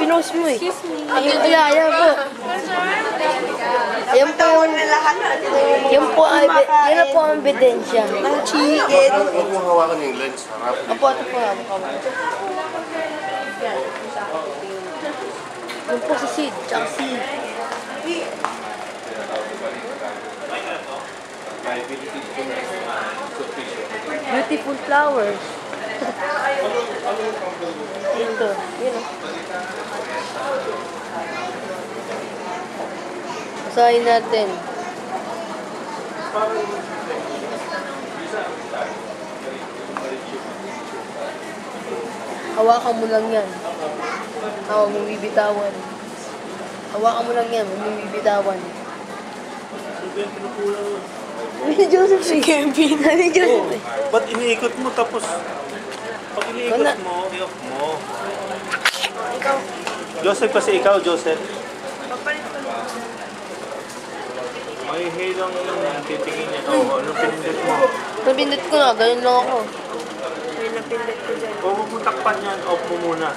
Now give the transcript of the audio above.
pinost mo eh. Excuse me. Ayan po. Ayan po yung... Yan po, yan na po ang ebidensya. Ng chicken. Huwag mo hawakan yung lens. Harapin. Apo, ito po nga. Yan po si Sid, tsaka si... Beautiful flowers. Ito, yun o. Basahin natin. Hawakan mo lang yan. Huwag mong bibitawan. Hawakan mo lang yan, huwag mong bibitawan. Ni Joseph si Kevin. Ni Joseph eh. Ba't iniikot mo tapos pag iniikot mo, i-off mo. Joseph kasi ikaw, Joseph. May hilang titingin niya. Oo, anong pinindot mo? Napindot ko na, ganyan lang ako. May napindot ko dyan. Kung mo takpan yan, off mo muna.